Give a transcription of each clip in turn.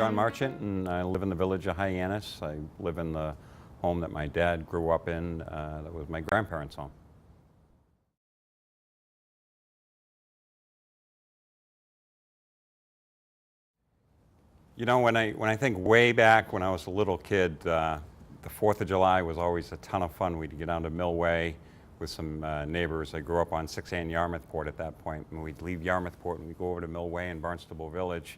I'm Marchant, and I live in the village of Hyannis. I live in the home that my dad grew up in. That was my grandparents' home. You know, when I think way back when I was a little kid, the 4th of July was always a ton of fun. We'd get down to Millway with some neighbors. I grew up on 6A in Yarmouthport at that point, and we'd leave Yarmouthport and we'd go over to Millway in Barnstable Village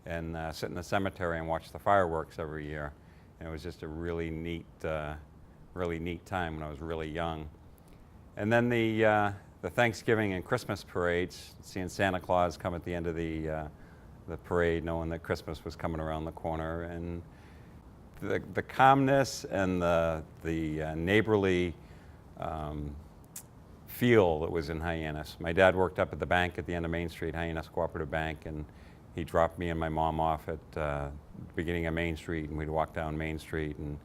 and sit in the cemetery and watch the fireworks every year. And it was just a really neat time when I was really young. And then the Thanksgiving and Christmas parades, seeing Santa Claus come at the end of the parade, knowing that Christmas was coming around the corner, and the calmness and the neighborly feel that was in Hyannis. My dad worked up at the bank at the end of Main Street, Hyannis Cooperative Bank, and he dropped me and my mom off at the beginning of Main Street, and we'd walk down Main Street, and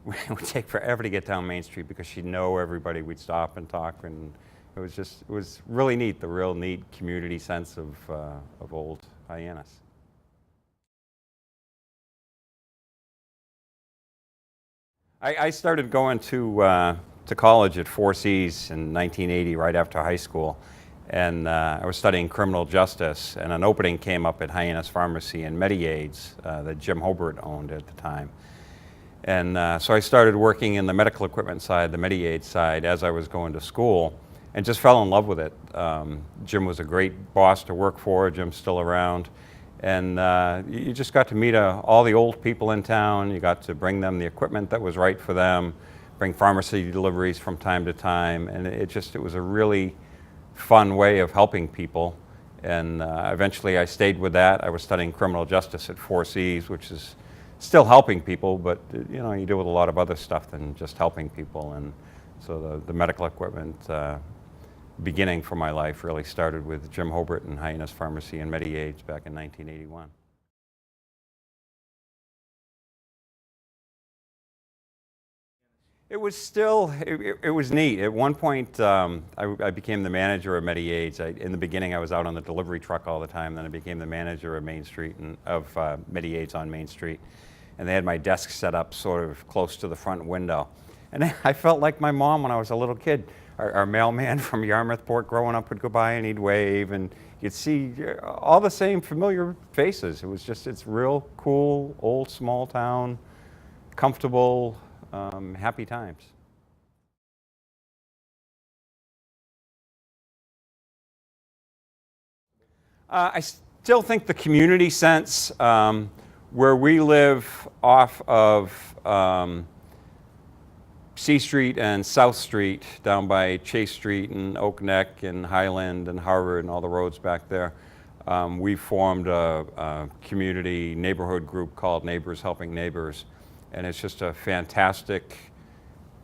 it would take forever to get down Main Street because she'd know everybody. We'd stop and talk, and it was really neat, the real neat community sense of old Hyannis. I started going to college at 4Cs in 1980, right after high school. And I was studying criminal justice, and an opening came up at Hyannis Pharmacy and MediAids that Jim Hobart owned at the time. And so I started working in the medical equipment side, the MediAids side, as I was going to school, and just fell in love with it. Jim was a great boss to work for. Jim's still around. And you just got to meet all the old people in town. You got to bring them the equipment that was right for them, bring pharmacy deliveries from time to time, and it was a really fun way of helping people. And eventually I stayed with that. I was studying criminal justice at 4Cs, which is still helping people, but you know, you deal with a lot of other stuff than just helping people. And so the medical equipment beginning for my life really started with Jim Hobart and Hyannis Pharmacy and MediAids back in 1981. It was neat. At one point, I became the manager of MediAids. In the beginning, I was out on the delivery truck all the time. Then I became the manager of Main Street of MediAids on Main Street. And they had my desk set up sort of close to the front window. And I felt like my mom when I was a little kid. Our mailman from Yarmouthport growing up would go by and he'd wave, and you'd see all the same familiar faces. It's real cool, old small town, comfortable, happy times. I still think the community sense, where we live off of C Street and South Street, down by Chase Street and Oak Neck and Highland and Harvard and all the roads back there, we formed a community neighborhood group called Neighbors Helping Neighbors. And it's just a fantastic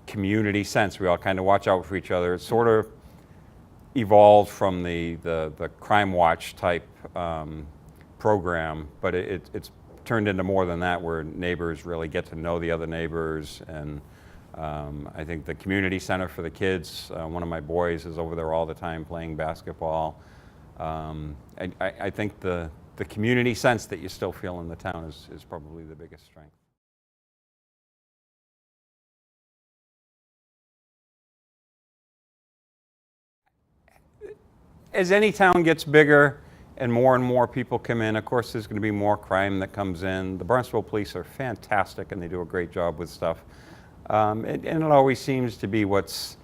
community sense. We all kind of watch out for each other. It's sort of evolved from the Crime Watch type program, but it's turned into more than that, where neighbors really get to know the other neighbors. And I think the community center for the kids, one of my boys is over there all the time playing basketball. I think the community sense that you still feel in the town is probably the biggest strength. As any town gets bigger and more people come in, of course there's going to be more crime that comes in. The Barnstable police are fantastic and they do a great job with stuff. And it always seems to be what's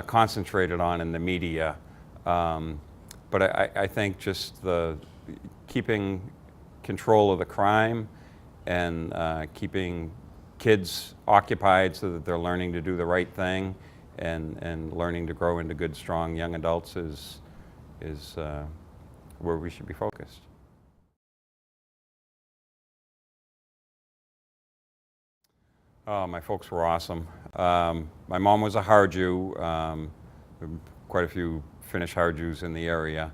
concentrated on in the media. But I think just the keeping control of the crime and keeping kids occupied so that they're learning to do the right thing and learning to grow into good, strong young adults is where we should be focused. Oh, my folks were awesome. My mom was a Harju. Quite a few Finnish Harjus in the area.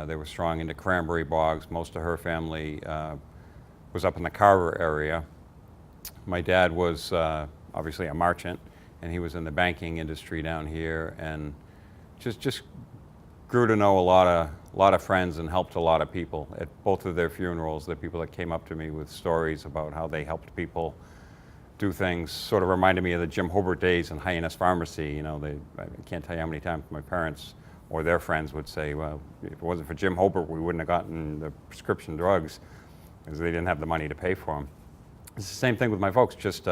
They were strong into cranberry bogs. Most of her family was up in the Carver area. My dad was obviously a Marchant, and he was in the banking industry down here, and just grew to know a lot of friends and helped a lot of people at both of their funerals. The people that came up to me with stories about how they helped people do things sort of reminded me of the Jim Hobart days in Hyannis Pharmacy. You know, I can't tell you how many times my parents or their friends would say, well, if it wasn't for Jim Hobart, we wouldn't have gotten the prescription drugs because they didn't have the money to pay for them. It's the same thing with my folks, just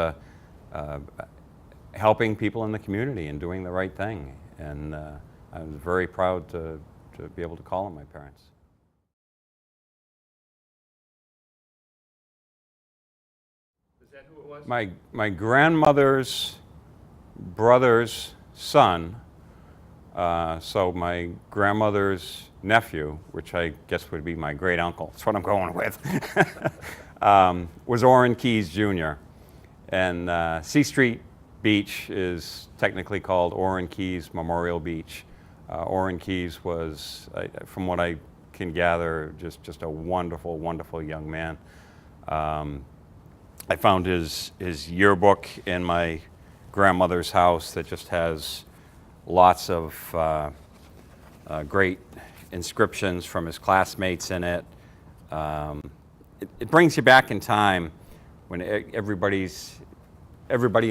helping people in the community and doing the right thing. And I was very proud to be able to call them my parents. Is that who it was? My grandmother's brother's son, so my grandmother's nephew, which I guess would be my great uncle, that's what I'm going with, was Orrin Keyes Jr. And C Street Beach is technically called Orrin Keyes Memorial Beach. Orrin Keyes was, from what I can gather, just a wonderful, wonderful young man. I found his yearbook in my grandmother's house that just has lots of great inscriptions from his classmates in it. It brings you back in time when everybody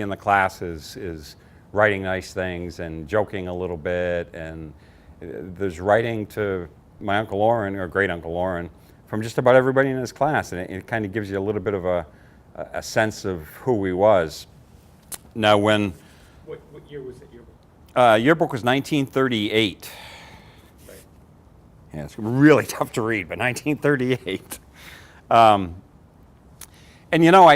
in the class is writing nice things and joking a little bit, and there's writing to my Uncle Orrin, or great Uncle Orrin, from just about everybody in his class, and it kind of gives you a little bit of a sense of who he was. Now, when What year was that yearbook? Yearbook was 1938. Right. Yeah, it's really tough to read, but 1938. And you know,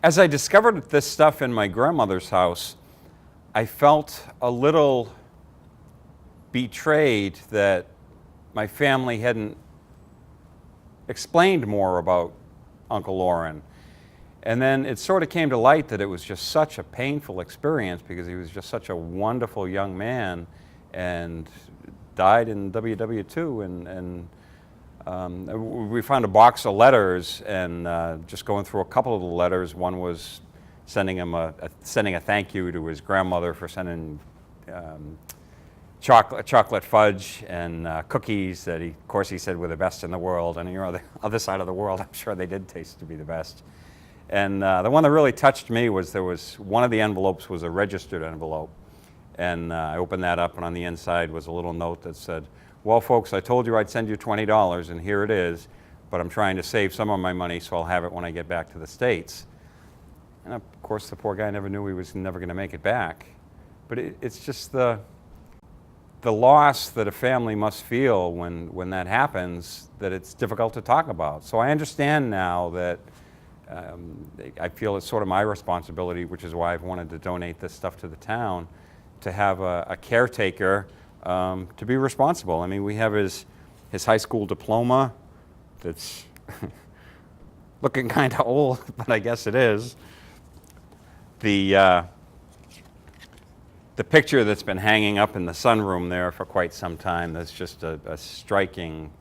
as I discovered this stuff in my grandmother's house, I felt a little betrayed that my family hadn't explained more about Uncle Orrin. And then it sort of came to light that it was just such a painful experience because he was just such a wonderful young man and died in WW2. And we found a box of letters, and just going through a couple of the letters, one was sending him sending a thank you to his grandmother for sending chocolate fudge and cookies that of course he said were the best in the world. And you know, the other side of the world, I'm sure they did taste to be the best. And the one that really touched me was one of the envelopes was a registered envelope. And I opened that up, and on the inside was a little note that said, well, folks, I told you I'd send you $20, and here it is, but I'm trying to save some of my money, so I'll have it when I get back to the States. And of course, the poor guy never knew he was never going to make it back. But it's just the loss that a family must feel when that happens, that it's difficult to talk about. So I understand now that I feel it's sort of my responsibility, which is why I've wanted to donate this stuff to the town, to have a caretaker to be responsible. I mean, we have his high school diploma that's looking kind of old, but I guess it is. The picture that's been hanging up in the sunroom there for quite some time, that's just a striking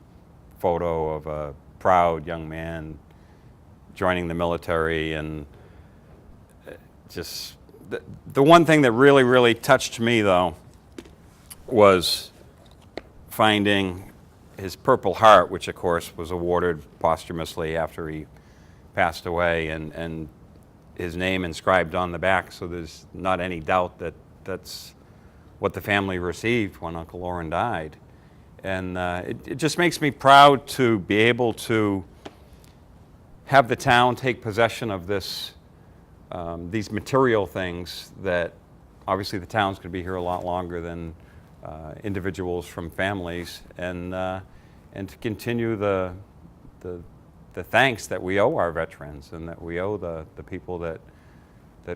photo of a proud young man joining the military. And just the one thing that really, really touched me, though, was finding his Purple Heart, which of course was awarded posthumously after he passed away, and his name inscribed on the back, so there's not any doubt that that's what the family received when Uncle Orrin died. And it just makes me proud to be able to have the town take possession of these material things that obviously the town's going to be here a lot longer than individuals from families, and to continue the thanks that we owe our veterans and that we owe the people that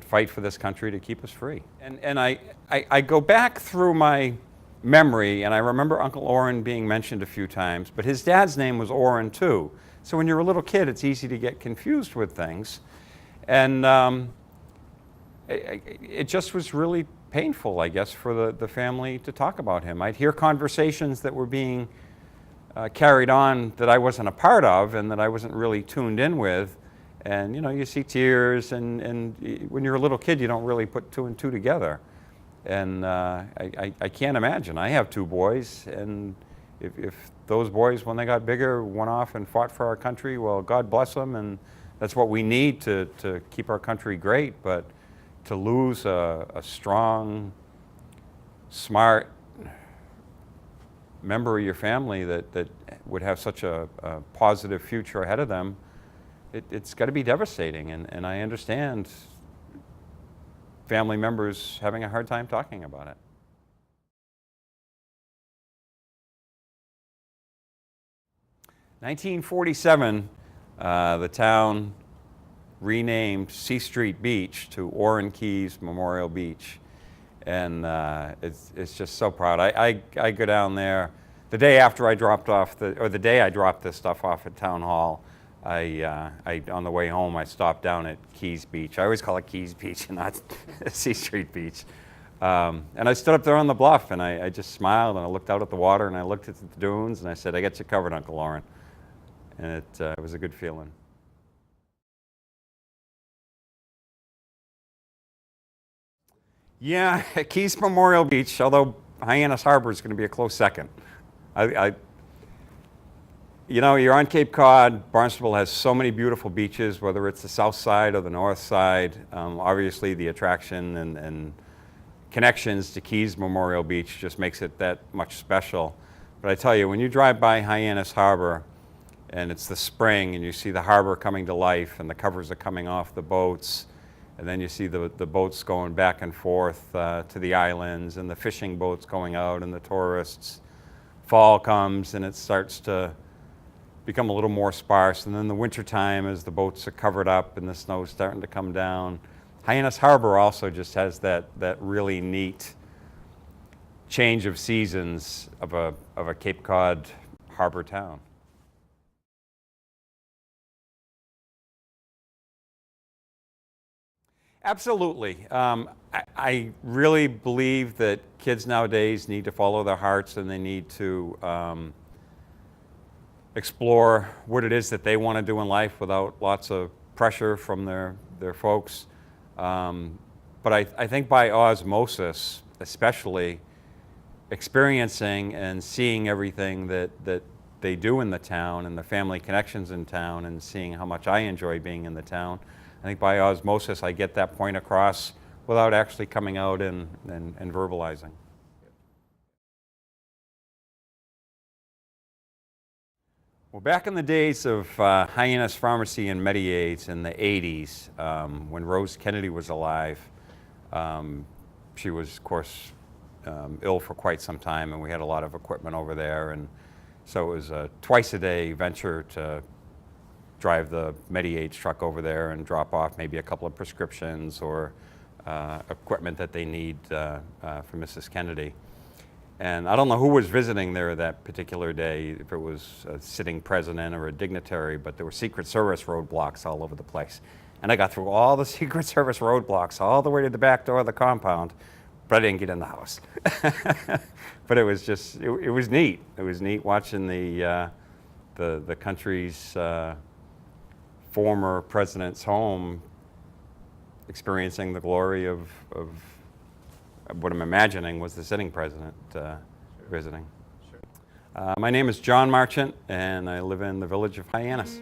fight for this country to keep us free. And I go back through my memory, and I remember Uncle Orrin being mentioned a few times, but his dad's name was Orrin too. So when you're a little kid, it's easy to get confused with things. And it just was really painful, I guess, for the family to talk about him. I'd hear conversations that were being carried on that I wasn't a part of and that I wasn't really tuned in with, And you see tears, and when you're a little kid, you don't really put two and two together. And I can't imagine. I have two boys, and if those boys, when they got bigger, went off and fought for our country, well, God bless them, and that's what we need to keep our country great. But to lose a strong, smart member of your family that would have such a positive future ahead of them, it's got to be devastating. And I understand family members having a hard time talking about it. In 1947, the town renamed C Street Beach to Orrin Keys Memorial Beach. And it's just so proud. I go down there the day after I dropped off, the day I dropped this stuff off at Town Hall. On the way home, I stopped down at Keys Beach. I always call it Keys Beach and not C Street Beach. And I stood up there on the bluff, and I just smiled, and I looked out at the water, and I looked at the dunes, and I said, "I got you covered, Uncle Orrin." And it was a good feeling. Yeah, Keys Memorial Beach, although Hyannis Harbor is going to be a close second. You're on Cape Cod. Barnstable has so many beautiful beaches, whether it's the south side or the north side. Obviously, the attraction and connections to Keys Memorial Beach just makes it that much special. But I tell you, when you drive by Hyannis Harbor, and it's the spring, and you see the harbor coming to life, and the covers are coming off the boats, and then you see the boats going back and forth to the islands, and the fishing boats going out, and the tourists. Fall comes, and it starts to become a little more sparse. And then the wintertime, as the boats are covered up and the snow's starting to come down. Hyannis Harbor also just has that really neat change of seasons of a Cape Cod harbor town. Absolutely. I really believe that kids nowadays need to follow their hearts, and they need to explore what it is that they want to do in life without lots of pressure from their folks. But I think by osmosis, especially experiencing and seeing everything that they do in the town, and the family connections in town, and seeing how much I enjoy being in the town, I think by osmosis I get that point across without actually coming out and verbalizing. Well, back in the days of Hyannis Pharmacy and Mediaids in the 80s, when Rose Kennedy was alive, she was, of course, ill for quite some time, and we had a lot of equipment over there, and so it was a twice-a-day venture to drive the Mediaids truck over there and drop off maybe a couple of prescriptions or equipment that they need for Mrs. Kennedy. And I don't know who was visiting there that particular day, if it was a sitting president or a dignitary, but there were Secret Service roadblocks all over the place. And I got through all the Secret Service roadblocks all the way to the back door of the compound, but I didn't get in the house. But it was just, it was neat. It was neat watching the country's former president's home, experiencing the glory of what I'm imagining was the sitting president visiting. Sure. My name is John Marchant, and I live in the village of Hyannis.